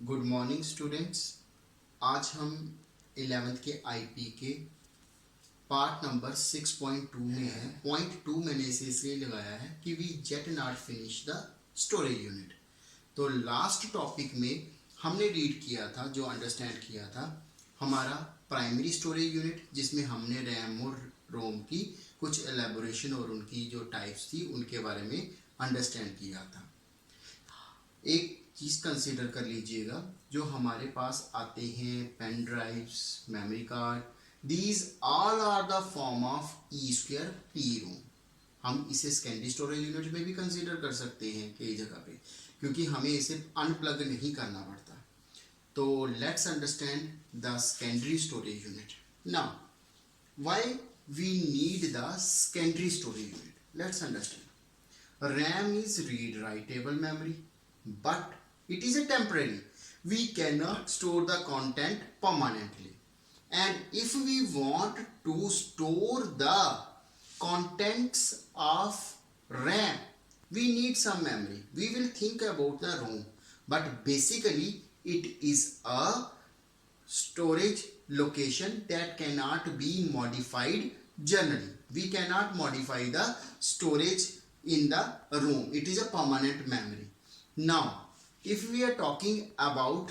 Good morning students. आज हम 11th के आईपी के पार्ट नंबर 6.2 में है। पॉइंट 2 मैंने इसे इसलिए लगाया है कि we yet not finish the storage unit. तो लास्ट टॉपिक में हमने रीड किया था, जो अंडरस्टैंड किया था, हमारा प्राइमरी स्टोरेज यूनिट, जिसमें हमने रैम और रोम की कुछ एलेबोरेशन और उनकी जो टाइप्स थी उनके बारे में अंडरस्टैंड किया था। एक चीज़ कंसीडर कर लीजिएगा, जो हमारे पास आते हैं pen drives, memory card, these all are the form of E square P ROM. हम इसे सेकेंडरी स्टोरेज यूनिट में भी कंसीडर कर सकते हैं कई जगह पे, क्योंकि हमें इसे अनप्लग नहीं करना पड़ता। तो let's understand the secondary storage unit. Now why we need the secondary storage unit, let's understand. RAM is read writable memory, but it is a temporary. We cannot store the content permanently, and if we want to store the contents of RAM, we need some memory. We will think about the ROM, but basically it is a storage location that cannot be modified generally. We cannot modify the storage in the ROM. It is a permanent memory. Now if we are talking about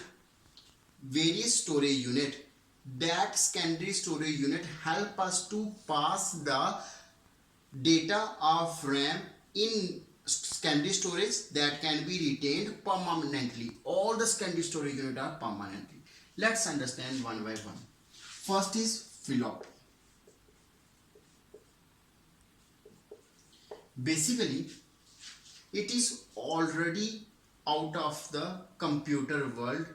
various storage unit, that secondary storage unit help us to pass the data of RAM in secondary storage that can be retained permanently. All the secondary storage unit are permanently. Let's understand one by one. First is floppy. Basically it is already out of the computer world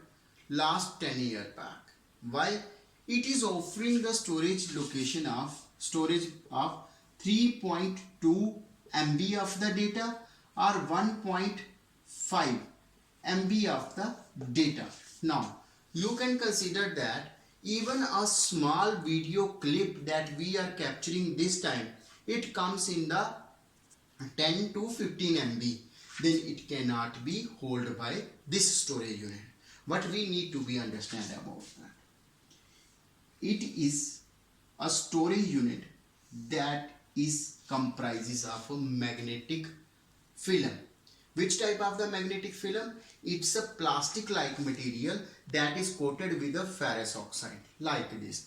last 10 years back. Why? It is offering the storage location of 3.2 MB of the data or 1.5 MB of the data. Now you can consider that even a small video clip that we are capturing this time, it comes in the 10 to 15 MB. Then it cannot be held by this storage unit. What we need to be understand about that, it is a storage unit that is comprises of a magnetic film. Which type of the magnetic film? It's a plastic like material that is coated with a ferrous oxide like this.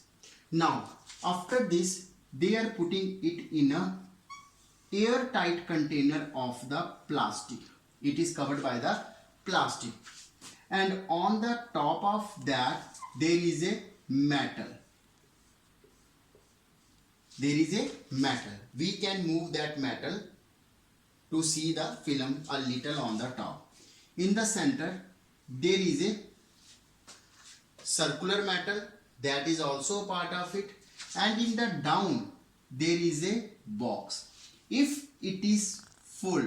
Now after this they are putting it in a airtight container of the plastic. It is covered by the plastic, and on the top of that there is a metal. We can move that metal to see the film a little on the top. In the center there is a circular metal that is also part of it, and in the down there is a box. If it is full,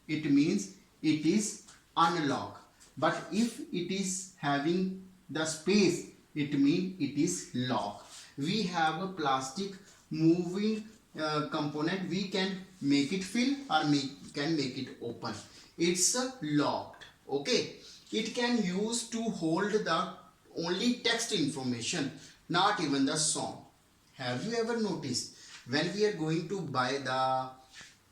it means it is unlocked, but if it is having the space, it means it is locked. We have a plastic moving component. We can make it fill or can make it open. It's locked. Okay, it can use to hold the only text information, not even the song. Have you ever noticed when we are going to buy the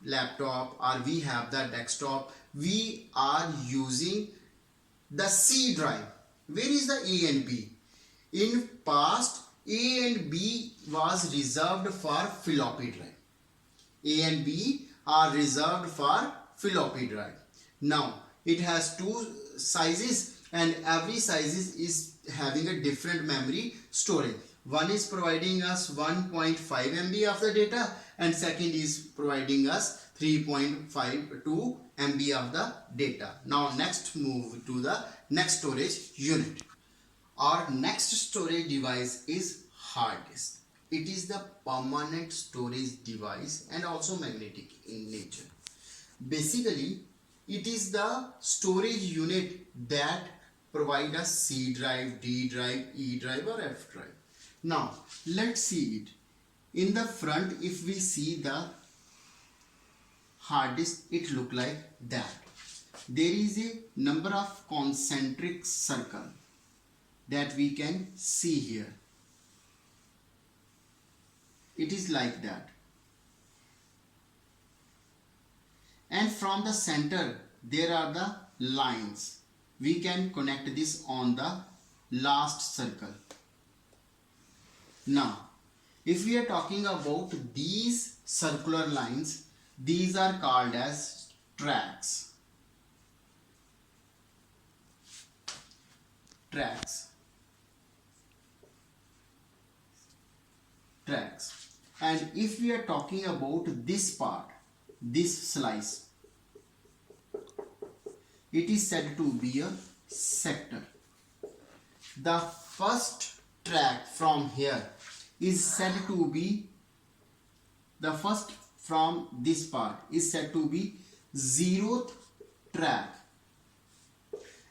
laptop or we have the desktop, we are using the C drive? Where is the A and B? In past, A and B was reserved for floppy drive. A and B are reserved for floppy drive. Now it has two sizes, and every size is having a different memory storage. One is providing us 1.5 MB of the data, and second is providing us 3.52 MB of the data. Now next move to the next storage unit. Our next storage device is hard disk. It is the permanent storage device and also magnetic in nature. Basically it is the storage unit that provide us C drive, D drive, E drive or F drive. Now let's see it. In the front, if we see the hard disk, it look like that. there is a number of concentric circle that we can see here. It is like that, and from the center there are the lines. We can connect this on the last circle. Now if we are talking about these circular lines, these are called as tracks. And if we are talking about this part, this slice, it is said to be a sector. The first track from here is said to be, the first from this part is said to be 0th track.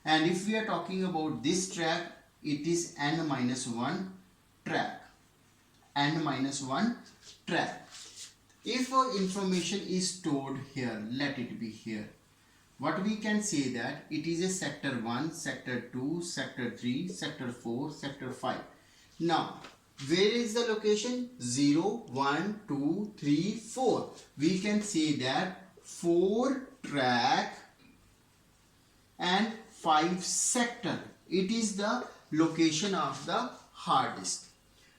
And if we are talking about this track, it is n-1 track. n-1 track. If information is stored here, let it be here. What we can say that it is a sector 1, sector 2, sector 3, sector 4, sector 5. Now, where is the location? 0, 1, 2, 3, 4. We can say that 4 track and 5 sector. It is the location of the hard disk.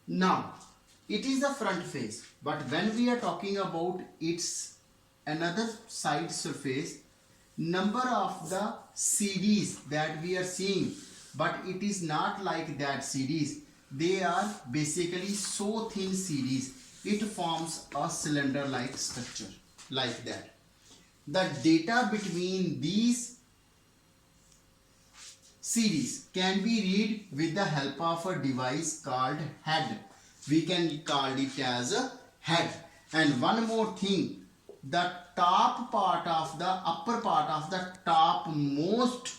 Now, it is the front face, but when we are talking about its another side surface, number of the CDs that we are seeing, but it is not like that CDs. They are basically so thin CDs. It forms a cylinder-like structure like that. The data between these CDs can be read with the help of a device called head. We can call it as a head. And one more thing, the top part of the upper part of the topmost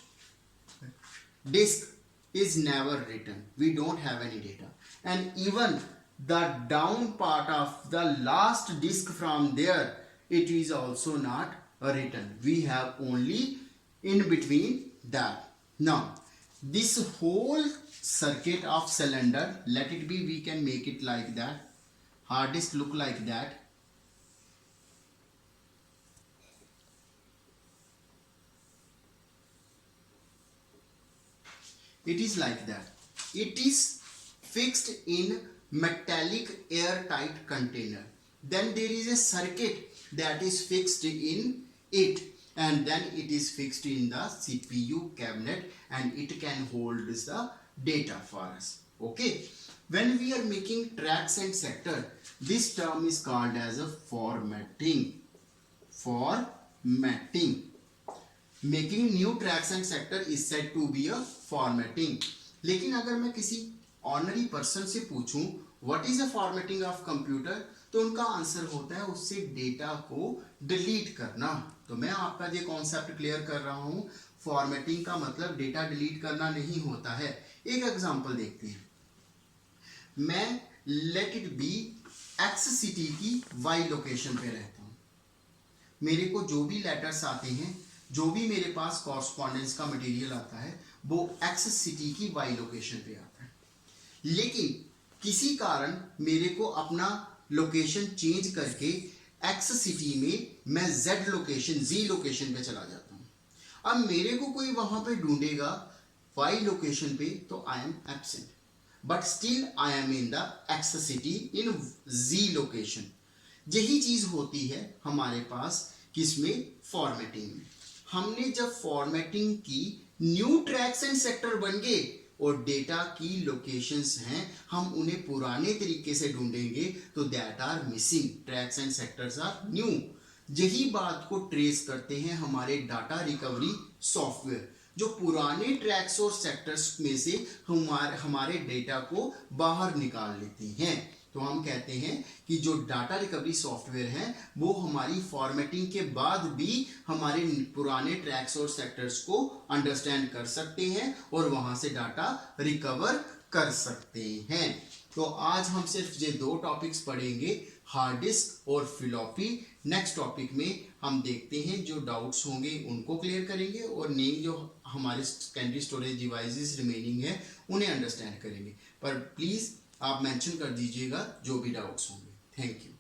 disk is never written. We don't have any data. And even the down part of the last disk from there, it is also not written. We have only in between that. Now, this whole circuit of cylinder, let it be, we can make it like that. Hard disk look like that. It is like that. It is fixed in metallic airtight container. Then there is a circuit that is fixed in it, and then it is fixed in the CPU cabinet, and it can hold the data for us. Okay. When we are making tracks and sector, this term is called as a formatting. Making new tracks and sector is said to be a formatting. लेकिन अगर मैं किसी honorary person से पूछूं what is a formatting of computer, तो उनका answer होता है उससे डेटा को डिलीट करना. तो मैं आपका ये कॉन्सेप्ट क्लियर कर रहा हूं. फॉर्मेटिंग का मतलब डेटा डिलीट करना नहीं होता है. एक एग्जांपल देखते हैं. मैं let it be x city की वाई लोकेशन पे रहता हूं. मेरे को जो भी लेटर्स आते हैं, जो भी मेरे पास कॉरस्पॉन्डेंस का मटेरियल आता है, वो एक्स सिटी की वाई लोकेशन पे आता है. लेकिन किसी कारण मेरे को अपना लोकेशन चेंज करके एक्स सिटी में मैं जेड लोकेशन, जी लोकेशन पे चला जाता हूँ. अब मेरे को कोई वहां पे ढूंढेगा वाई लोकेशन पे, तो I am absent, but still I am in the X city in G location. यही चीज होती है हमारे पास किसमें? फॉर्मेटिंग में. हमने जब फॉर्मेटिंग की, न्यू ट्रैक्स एंड सेक्टर बन गए और डेटा की लोकेशंस हैं, हम उन्हें पुराने तरीके से ढूंढेंगे तो that are missing. Tracks and sectors are new. यही बात को ट्रेस करते हैं हमारे डाटा रिकवरी सॉफ्टवेयर, जो पुराने ट्रैक्स और सेक्टर्स में से हमारे डेटा को बाहर निकाल लेते हैं. तो हम कहते हैं कि जो डाटा रिकवरी सॉफ्टवेयर है वो हमारी फॉर्मेटिंग के बाद भी हमारे पुराने ट्रैक्स और सेक्टर्स को अंडरस्टैंड कर सकते हैं और वहां से डाटा रिकवर कर सकते हैं. तो आज हम सिर्फ ये दो टॉपिक्स पढ़ेंगे, हार्ड डिस्क और फ्लॉपी नेक्स्ट टॉपिक में हम देखते हैं जो डाउट्स होंगे उनको क्लियर करेंगे और नेम जो हमारे सेकेंडरी स्टोरेज डिवाइसेस रिमेनिंग है उन्हें अंडरस्टैंड करेंगे। पर प्लीज़ आप मेंशन कर दीजिएगा जो भी डाउट्स होंगे। Thank you.